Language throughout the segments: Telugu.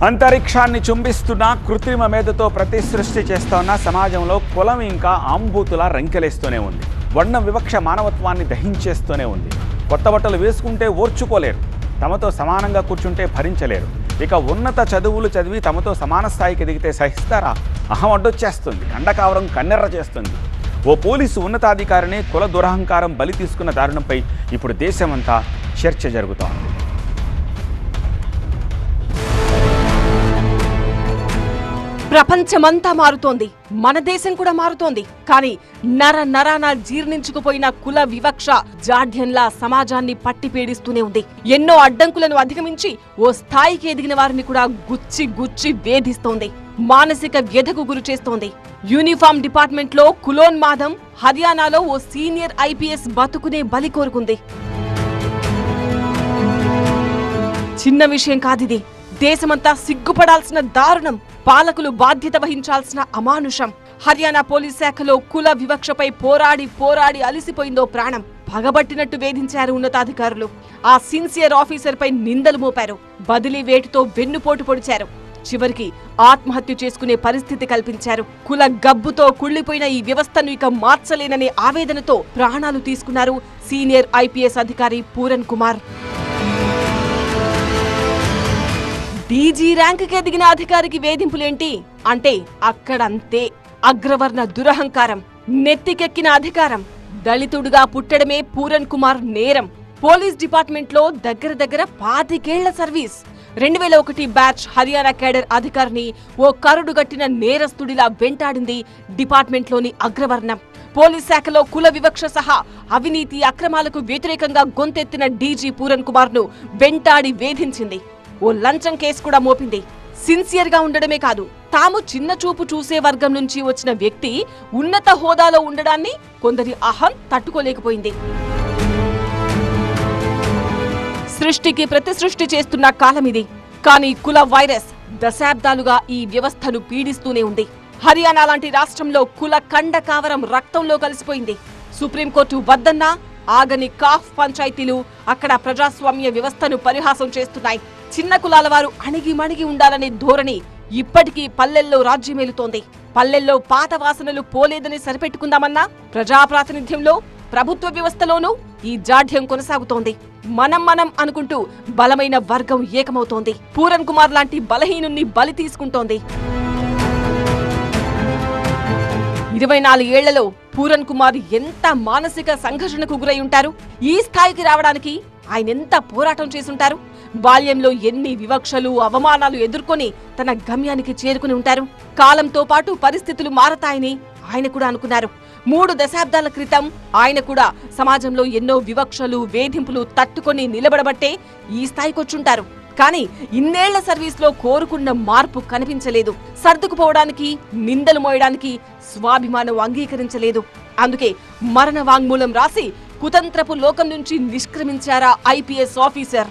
అంతరిక్షాన్ని చుంబిస్తున్న కృత్రిమ మేధతో ప్రతి సృష్టి చేస్తున్న సమాజంలో కులం ఇంకా ఆంబూతులా రంకెలేస్తూనే ఉంది. వర్ణ వివక్ష మానవత్వాన్ని దహించేస్తూనే ఉంది. కొత్త బట్టలు వేసుకుంటే ఓర్చుకోలేరు, తమతో సమానంగా కూర్చుంటే భరించలేరు. ఇక ఉన్నత చదువులు చదివి తమతో సమాన స్థాయికి ఎదిగితే సహిస్తారా? అహం అడ్డొచ్చేస్తుంది, కండకావరం కన్నెర్ర చేస్తుంది. ఓ పోలీసు ఉన్నతాధికారిని కుల దురహంకారం బలి తీసుకున్న దారుణంపై ఇప్పుడు దేశమంతా చర్చ జరుగుతోంది. ప్రపంచమంతా మారుతోంది, మన దేశం కూడా మారుతోంది. కానీ నరాన జీర్ణించుకుపోయిన కుల వివక్ష జాడ్యంలా సమాజాన్ని పట్టి పీడిస్తూనే ఉంది. ఎన్నో అడ్డంకులను అధిగమించి ఓ స్థాయికి ఎదిగిన వారిని కూడా గుచ్చి వేధిస్తోంది, మానసిక వ్యధకు గురి చేస్తోంది. యూనిఫామ్ డిపార్ట్మెంట్ లో కులోన్మాదం, హర్యానాలో ఓ సీనియర్ ఐపీఎస్ బతుకునే బలి కోరుకుంది. చిన్న విషయం కాదిది, దేశమంతా సిగ్గుపడాల్సిన దారుణం, పాలకులు బాధ్యత వహించాల్సిన అమానుషం. హర్యానా పోలీస్ శాఖలో కుల వివక్షపై పోరాడి అలిసిపోయిందో ప్రాణం. పగబట్టినట్టు వేధించారు ఉన్నతాధికారులు. ఆ సిన్సియర్ ఆఫీసర్ పై నిందలు మోపారు, బదిలీ వేటుతో వెన్నుపోటు పొడిచారు. చివరికి ఆత్మహత్య చేసుకునే పరిస్థితి కల్పించారు. కుల గబ్బుతో కుళ్లిపోయిన ఈ వ్యవస్థను ఇక మార్చలేననే ఆవేదనతో ప్రాణాలు తీసుకున్నారు సీనియర్ ఐపీఎస్ అధికారి పూరన్ కుమార్. డీజీ ర్యాంకుకి ఎదిగిన అధికారికి వేధింపులేంటి అంటే అక్కడంతే. అగ్రవర్ణ దురహంకారం, నెత్తికెక్కిన అధికారం. దళితుడుగా పుట్టడమే పూరన్ కుమార్ నేరం. పోలీస్ డిపార్ట్మెంట్ లో దగ్గర 25 ఏళ్ల సర్వీస్. 2001 బ్యాచ్ హర్యానా కేడర్ అధికారిని ఓ కరుడుగట్టిన నేరస్తుడిలా వెంటాడింది డిపార్ట్మెంట్లోని అగ్రవర్ణం. పోలీస్ శాఖలో కుల వివక్ష సహా అవినీతి అక్రమాలకు వ్యతిరేకంగా గొంతెత్తిన డీజీ పూరన్ కుమార్ ను వెంటాడి వేధించింది. ఓ లంచం కేసు కూడా మోపింది. సిన్సియర్ గా ఉండడమే కాదు, తాము చిన్న చూపు చూసే వర్గం నుంచి వచ్చిన వ్యక్తి ఉన్నత హోదాలో ఉండడాన్ని కొందరి అహం తట్టుకోలేకపోయింది. సృష్టికి ప్రతి సృష్టి చేస్తున్న కాలమిది. కానీ కుల వైరస్ దశాబ్దాలుగా ఈ వ్యవస్థను పీడిస్తూనే ఉంది. హర్యానా లాంటి రాష్ట్రంలో కుల కండకావరం రక్తంలో కలిసిపోయింది. సుప్రీంకోర్టు వద్దన్నా ఆగని కాఫ్ పంచాయతీలు అక్కడ ప్రజాస్వామ్య వ్యవస్థను పరిహాసం చేస్తున్నాయి. చిన్న కులాల వారు అణిగిమణిగి ఉండాలనే ధోరణి ఇప్పటికీ పల్లెల్లో రాజ్యమేలుతోంది. పల్లెల్లో పాత వాసనలు పోలేదని సరిపెట్టుకుందామన్నా ప్రజాప్రాతినిధ్యంలో, ప్రభుత్వ వ్యవస్థలోనూ ఈ జాఢ్యం కొనసాగుతోంది. మనం అనుకుంటూ బలమైన వర్గం ఏకమవుతోంది. పూరన్ కుమార్ లాంటి బలహీనుణ్ణి బలి తీసుకుంటోంది. 24 ఏళ్లలో పూరన్ కుమార్ ఎంత మానసిక సంఘర్షణకు గురై ఉంటారు? ఈ స్థాయికి రావడానికి ఆయన ఎంత పోరాటం చేసుంటారు? బాల్యంలో ఎన్ని వివక్షలు, అవమానాలు ఎదుర్కొని తన గమ్యానికి చేరుకుని ఉంటారు. కాలంతో పాటు పరిస్థితులు మారతాయని ఆయన కూడా అనుకున్నారు. 3 దశాబ్దాల క్రితం ఆయన కూడా సమాజంలో ఎన్నో వివక్షలు, వేధింపులు తట్టుకొని నిలబడబట్టే ఈ స్థాయికొచ్చుంటారు. కానీ ఇన్నేళ్ల సర్వీస్లో కోరుకున్న మార్పు కనిపించలేదు. సర్దుకుపోవడానికి, నిందలు మోయడానికి స్వాభిమానం అంగీకరించలేదు. అందుకే మరణ వాంగ్మూలం రాసి కుతంత్రపు లోకం నుంచి నిష్క్రమించారా ఐపీఎస్ ఆఫీసర్.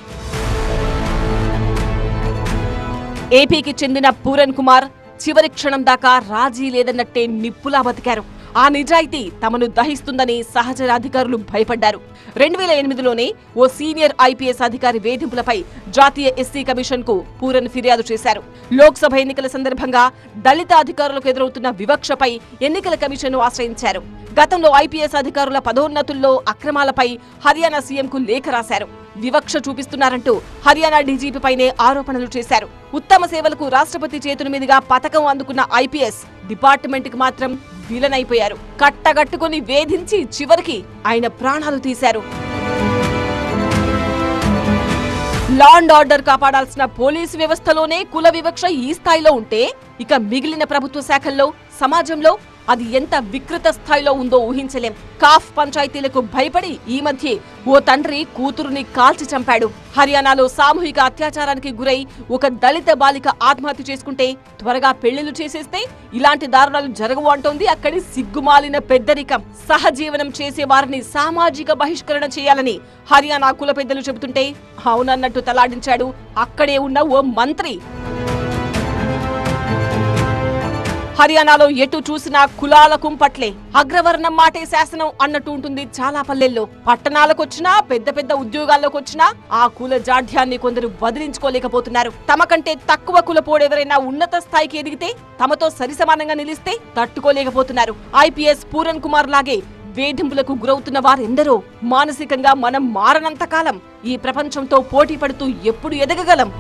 ఏపీకి చెందిన పూరన్ కుమార్ చివరి క్షణం దాకా రాజీ లేదన్నట్టే నిప్పులా బతికారు. ఆ నిజాయితీ తమను దహిస్తుందని సహచర అధికారులు భయపడ్డారు. 2008లోనే ఓ సీనియర్ ఐపీఎస్ అధికారి వేధింపులపై జాతీయ ఎస్సీ కమిషన్ కు పూరన్ ఫిర్యాదు చేశారు. లోక్సభ ఎన్నికల సందర్భంగా దళిత అధికారులకు ఎదురవుతున్న వివక్షపై ఎన్నికల కమిషన్ ను ఆశ్రయించారు. గతంలో ఐపీఎస్ అధికారుల పదోన్నతుల్లో అక్రమాలపై హర్యానా సీఎంకు లేఖ రాశారు. వివక్ష చూపిస్తున్నారంటూ హర్యానా డీజీపీపైనే ఆరోపణలు చేశారు. ఉత్తమ సేవలకు రాష్ట్రపతి చేతుల మీదుగా పథకం అందుకున్న ఐపీఎస్ డిపార్ట్మెంట్ కి మాత్రం విలన్ అయిపోయారు. కట్టగట్టుకుని వేధించి చివరికి ఆయన ప్రాణాలు తీశారు. లా అండ్ ఆర్డర్ కాపాడాల్సిన పోలీసు వ్యవస్థలోనే కుల వివక్ష ఈ స్థాయిలో ఉంటే ఇక మిగిలిన ప్రభుత్వ శాఖల్లో, సమాజంలో అది ఎంత వికృత స్థాయిలో ఉందో ఊహించలేం. కాఫ్ పంచాయతీలకు భయపడి ఈ మధ్య ఓ తండ్రి కూతురుని కాల్చి చంపాడు. హర్యానాలో సామూహిక అత్యాచారానికి గురై ఒక దళిత బాలిక ఆత్మహత్య చేసుకుంటే త్వరగా పెళ్లిళ్లు చేసేస్తే ఇలాంటి దారుణాలు జరగవు అంటోంది అక్కడి సిగ్గుమాలిన పెద్దరికం. సహజీవనం చేసే వారిని సామాజిక బహిష్కరణ చేయాలని హర్యానా కుల పెద్దలు చెబుతుంటే అవునన్నట్టు తలాడించాడు అక్కడే ఉన్న ఓ మంత్రి. హర్యానాలో ఎటు చూసినా కులాల కుంపట్లే. అగ్రవర్ణం మాటే శాసనం అన్నట్టు ఉంటుంది చాలా పల్లెల్లో. పట్టణాలకొచ్చినా పెద్ద పెద్ద ఉద్యోగాల్లోకొచ్చినా ఆ కుల జాఢ్యాన్ని కొందరు వదిలించుకోలేకపోతున్నారు. తమకంటే తక్కువ కులపోడెవరైనా ఉన్నత స్థాయికి ఎదిగితే తమతో సరిసమానంగా నిలిస్తే తట్టుకోలేకపోతున్నారు. ఐపీఎస్ పూరన్ కుమార్ లాగే వేధింపులకు గురవుతున్న వారెందరో. మానసికంగా మనం మారనంత కాలం ఈ ప్రపంచంతో పోటీ పడుతూ ఎప్పుడు ఎదగగలం?